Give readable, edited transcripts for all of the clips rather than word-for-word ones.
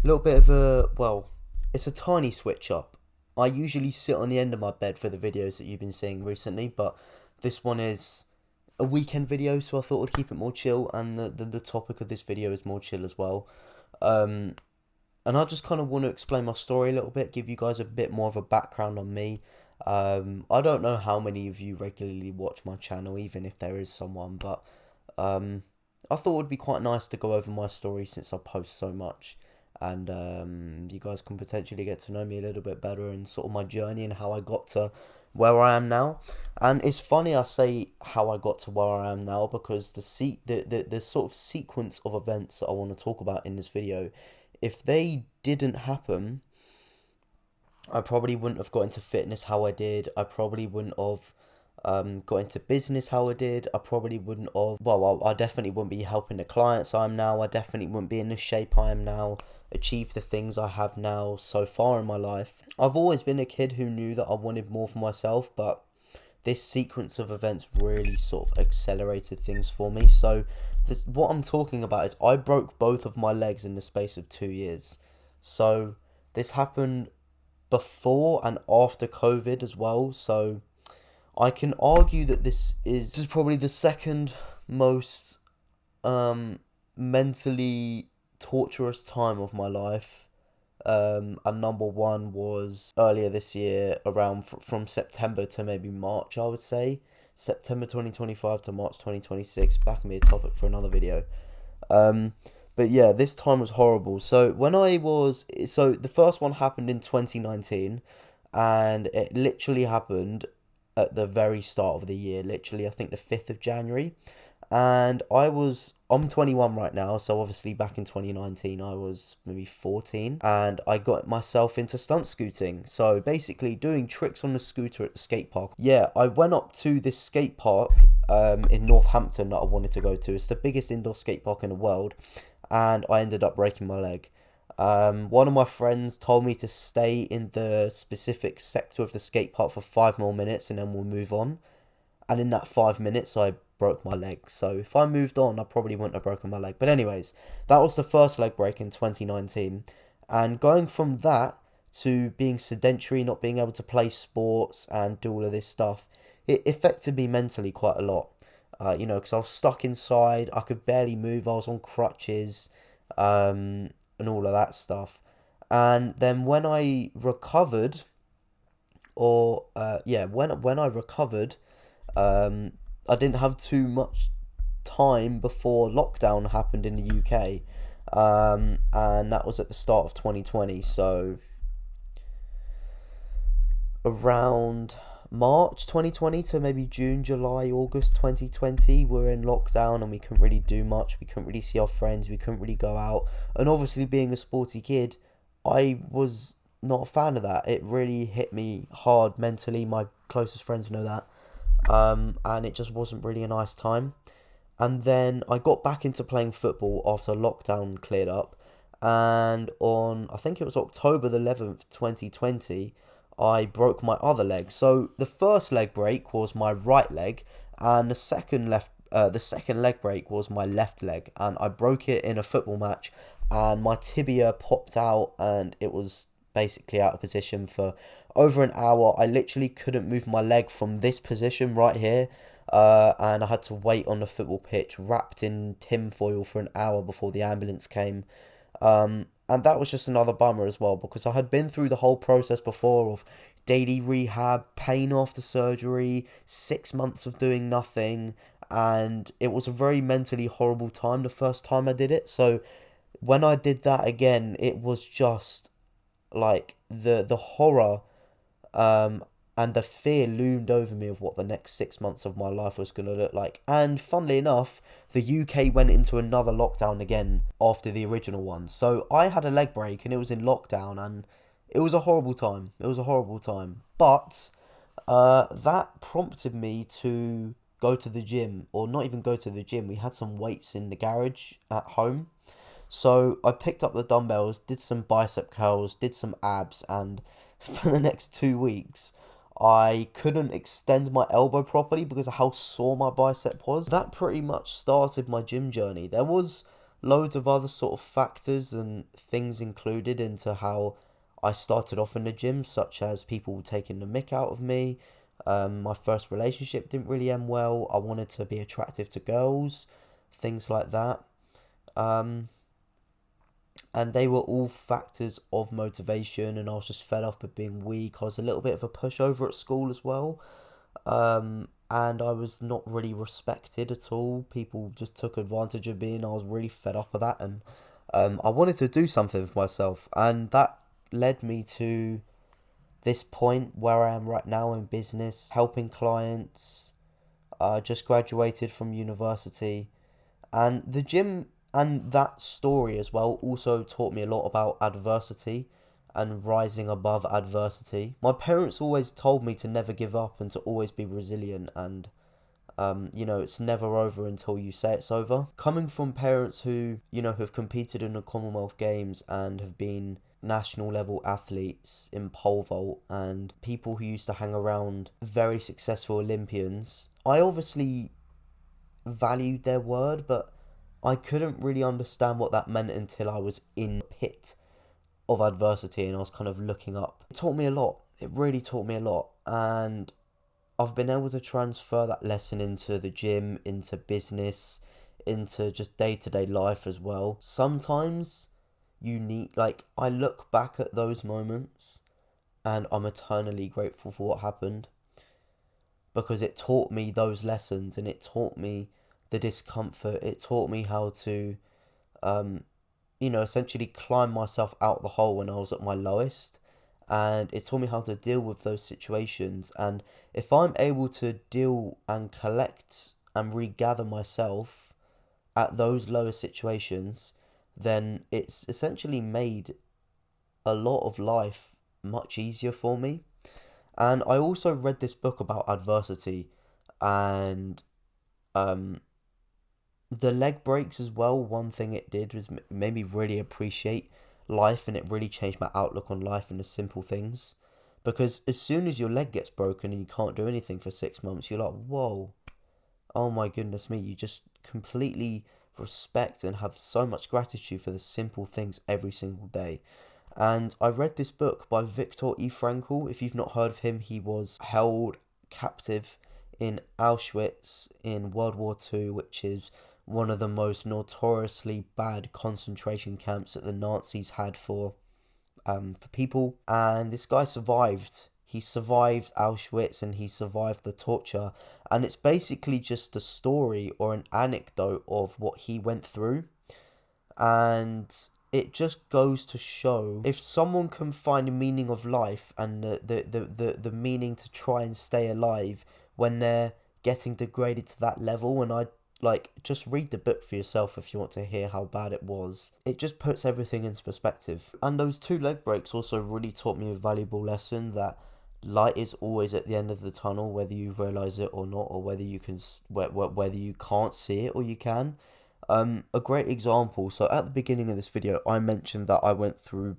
little bit of a, well, it's a tiny switch up. I usually sit on the end of my bed for the videos that you've been seeing recently, but this one is a weekend video, so I thought I'd keep it more chill, and the topic of this video is more chill as well. Um, and I just kind of want to explain my story a little bit, give you guys a bit more of a background on me. I don't know how many of you regularly watch my channel, even if there is someone, but um, I thought it would be quite nice to go over my story since I post so much, and you guys can potentially get to know me a little bit better and sort of my journey and how I got to where I am now. And it's funny I say how I got to where I am now because the sort of sequence of events that I want to talk about in this video, if they didn't happen, I probably wouldn't have got into fitness how I did. I probably wouldn't have got into business how I did. I probably wouldn't have. Well, I definitely wouldn't be helping the clients I am now. I definitely wouldn't be in the shape I am now. Achieve the things I have now so far in my life. I've always been a kid who knew that I wanted more for myself, but this sequence of events really sort of accelerated things for me. So, what I'm talking about is I broke both of my legs in the space of 2 years. So, this happened before and after COVID as well. So I can argue that this is probably the second most mentally torturous time of my life. And number one was earlier this year, around from September to maybe March, I would say. September 2025 to March 2026. Back me a topic for another video. Um, but yeah, this time was horrible. So the first one happened in 2019, and it literally happened at the very start of the year. Literally, I think the 5th of January. And I'm 21 right now, so obviously back in 2019 I was maybe 14, and I got myself into stunt scooting. So basically doing tricks on the scooter at the skate park. Yeah, I went up to this skate park in Northampton that I wanted to go to. It's the biggest indoor skate park in the world, and I ended up breaking my leg. One of my friends told me to stay in the specific sector of the skate park for 5 more minutes and then we'll move on. And in that 5 minutes, I broke my leg. So if I moved on, I probably wouldn't have broken my leg. But anyways, that was the first leg break in 2019. And going from that to being sedentary, not being able to play sports and do all of this stuff, it affected me mentally quite a lot. Because I was stuck inside, I could barely move, I was on crutches, and all of that stuff. And then when I recovered, when I recovered, um, I didn't have too much time before lockdown happened in the UK, and that was at the start of 2020. So around March 2020 to maybe June, July, August 2020, we're in lockdown and we couldn't really do much. We couldn't really see our friends. We couldn't really go out. And obviously, being a sporty kid, I was not a fan of that. It really hit me hard mentally. My closest friends know that. And it just wasn't really a nice time. And then I got back into playing football after lockdown cleared up. And on, I think it was October the 11th, 2020, I broke my other leg. So the first leg break was my right leg, and the second leg break was my left leg, and I broke it in a football match, and my tibia popped out, and it was basically out of position for over an hour. I literally couldn't move my leg from this position right here, and I had to wait on the football pitch wrapped in tinfoil for an hour before the ambulance came. And that was just another bummer as well because I had been through the whole process before of daily rehab, pain after surgery, 6 months of doing nothing, and it was a very mentally horrible time the first time I did it. So when I did that again, it was just like the horror um, and the fear loomed over me of what the next 6 months of my life was going to look like. And funnily enough, the UK went into another lockdown again after the original one. So I had a leg break and it was in lockdown, and it was a horrible time. It was a horrible time. But that prompted me to go to the gym, or not even go to the gym. We had some weights in the garage at home. So I picked up the dumbbells, did some bicep curls, did some abs, and for the next 2 weeks, I couldn't extend my elbow properly because of how sore my bicep was. That pretty much started my gym journey. There was loads of other sort of factors and things included into how I started off in the gym, such as people taking the mick out of me. My first relationship didn't really end well. I wanted to be attractive to girls, things like that. Um, and they were all factors of motivation, and I was just fed up with being weak. I was a little bit of a pushover at school as well. And I was not really respected at all. People just took advantage of me, and I was really fed up of that. And I wanted to do something for myself, and that led me to this point where I am right now in business, helping clients. Just graduated from university, and the gym and that story as well also taught me a lot about adversity and rising above adversity. My parents always told me to never give up and to always be resilient, and it's never over until you say it's over. Coming from parents who, have competed in the Commonwealth Games and have been national level athletes in pole vault, and people who used to hang around very successful Olympians, I obviously valued their word, but I couldn't really understand what that meant until I was in the pit of adversity and I was kind of looking up. It taught me a lot. It really taught me a lot. And I've been able to transfer that lesson into the gym, into business, into just day-to-day life as well. Sometimes you need, I look back at those moments and I'm eternally grateful for what happened, because it taught me those lessons, and it taught me the discomfort. It taught me how to, essentially climb myself out the hole when I was at my lowest. And it taught me how to deal with those situations. And if I'm able to deal and collect and regather myself at those lower situations, then it's essentially made a lot of life much easier for me. And I also read this book about adversity, and um, the leg breaks as well. One thing it did was made me really appreciate life, and it really changed my outlook on life and the simple things. Because as soon as your leg gets broken and you can't do anything for 6 months, you're like, whoa, oh my goodness me. You just completely respect and have so much gratitude for the simple things every single day. And I read this book by Viktor E. Frankl. If you've not heard of him, he was held captive in Auschwitz in World War II, which is one of the most notoriously bad concentration camps that the Nazis had for people. And this guy survived. He survived Auschwitz and he survived the torture. And it's basically just a story or an anecdote of what he went through. And it just goes to show, if someone can find a meaning of life and the meaning to try and stay alive when they're getting degraded to that level. And just read the book for yourself if you want to hear how bad it was. It just puts everything into perspective. And those two leg breaks also really taught me a valuable lesson, that light is always at the end of the tunnel, whether you realize it or not, or whether you can't see it or you can. A great example. So at the beginning of this video, I mentioned that I went through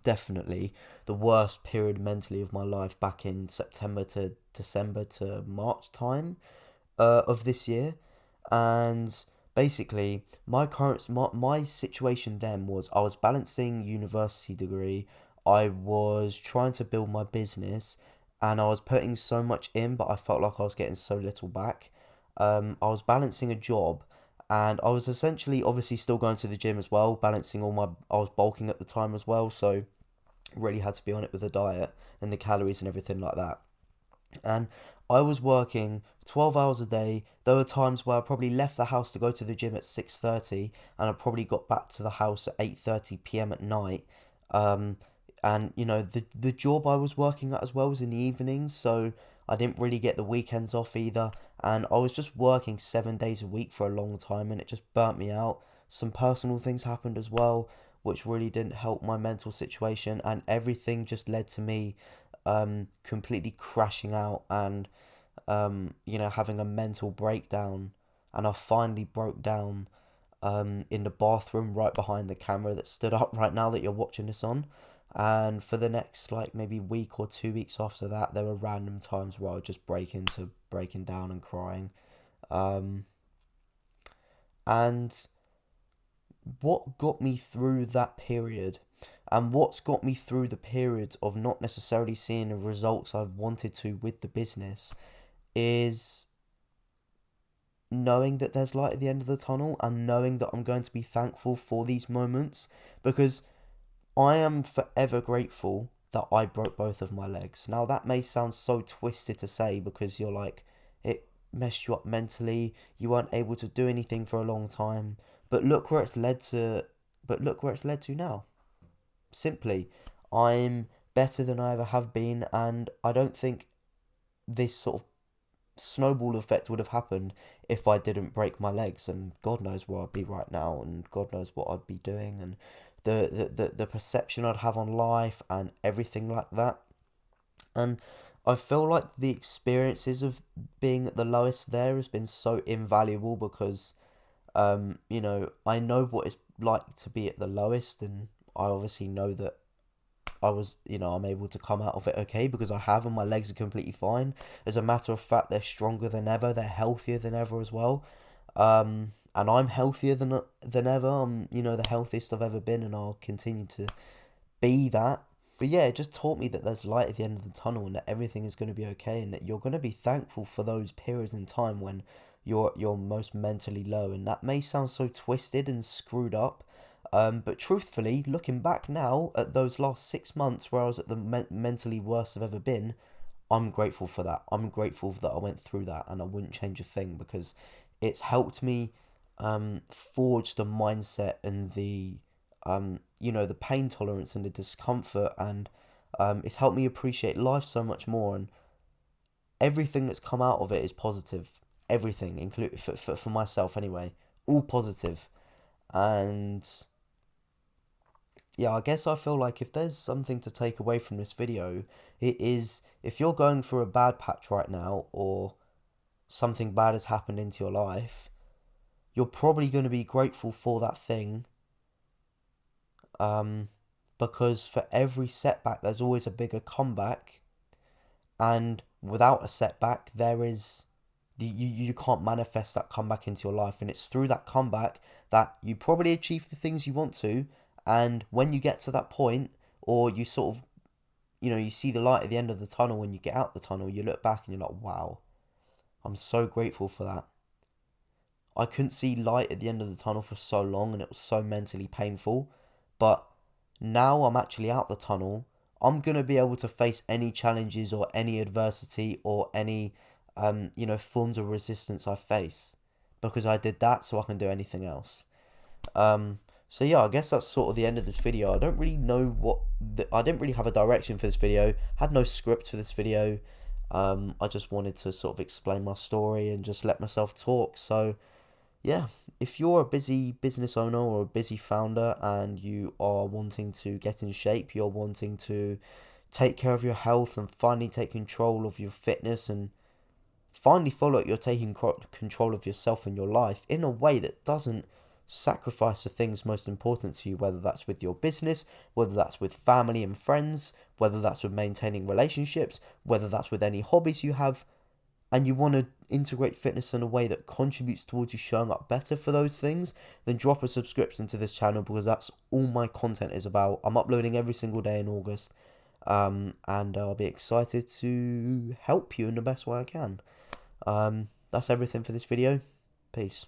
definitely the worst period mentally of my life back in September to December to March time of this year. And basically my situation then was, I was balancing university degree, I was trying to build my business, and I was putting so much in, but I felt like I was getting so little back. I was balancing a job, and I was essentially obviously still going to the gym as well, balancing I was bulking at the time as well, so really had to be on it with the diet and the calories and everything like that. And I was working 12 hours a day. There were times where I probably left the house to go to the gym at 6:30, and I probably got back to the house at 8:30 p.m. at night. Um, and the job I was working at as well was in the evenings, so I didn't really get the weekends off either. And I was just working 7 days a week for a long time, and it just burnt me out. Some personal things happened as well, which really didn't help my mental situation, and everything just led to me completely crashing out and having a mental breakdown. And I finally broke down in the bathroom right behind the camera that stood up right now that you're watching this on. And for the next maybe week or 2 weeks after that, there were random times where I would just break into breaking down and crying. And what got me through that period, and what's got me through the periods of not necessarily seeing the results I've wanted to with the business, is knowing that there's light at the end of the tunnel, and knowing that I'm going to be thankful for these moments, because I am forever grateful that I broke both of my legs. Now, that may sound so twisted to say, because you're like, it messed you up mentally, you weren't able to do anything for a long time, but look where it's led to. But look where it's led to now. Simply, I'm better than I ever have been, and I don't think this sort of snowball effect would have happened if I didn't break my legs, and God knows where I'd be right now, and God knows what I'd be doing, and the perception I'd have on life and everything like that. And I feel like the experiences of being at the lowest there has been so invaluable, because I know what it's like to be at the lowest, and I obviously know that I'm able to come out of it okay, because I have, and my legs are completely fine. As a matter of fact, they're stronger than ever, they're healthier than ever as well. And I'm healthier than ever. I'm, the healthiest I've ever been, and I'll continue to be that. But yeah, it just taught me that there's light at the end of the tunnel, and that everything is going to be okay, and that you're going to be thankful for those periods in time when you're most mentally low. And that may sound so twisted and screwed up, but truthfully, looking back now at those last 6 months where I was at the mentally worst I've ever been, I'm grateful for that. I'm grateful that I went through that, and I wouldn't change a thing, because it's helped me forge the mindset and the pain tolerance and the discomfort, and it's helped me appreciate life so much more. And everything that's come out of it is positive. Everything, include for myself anyway, all positive. And yeah, I guess I feel like if there's something to take away from this video, it is, if you're going through a bad patch right now, or something bad has happened into your life, you're probably going to be grateful for that thing, um, because for every setback, there's always a bigger comeback, and without a setback, you can't manifest that comeback into your life, and it's through that comeback that you probably achieve the things you want to. And when you get to that point, or you sort of, you see the light at the end of the tunnel, when you get out the tunnel, you look back and you're like, wow, I'm so grateful for that. I couldn't see light at the end of the tunnel for so long, and it was so mentally painful. But now I'm actually out the tunnel. I'm going to be able to face any challenges or any adversity or any, forms of resistance I face, because I did that, so I can do anything else. Um, so yeah, I guess that's sort of the end of this video. I don't really know I didn't really have a direction for this video. Had no script for this video. I just wanted to sort of explain my story and just let myself talk. So yeah, if you're a busy business owner or a busy founder, and you are wanting to get in shape, you're wanting to take care of your health and finally take control of your fitness, and finally feel like you're taking control of yourself and your life in a way that doesn't sacrifice the things most important to you, whether that's with your business, whether that's with family and friends, whether that's with maintaining relationships, whether that's with any hobbies you have, and you want to integrate fitness in a way that contributes towards you showing up better for those things, then drop a subscription to this channel, because that's all my content is about. I'm uploading every single day in August, and I'll be excited to help you in the best way I can. That's everything for this video. Peace.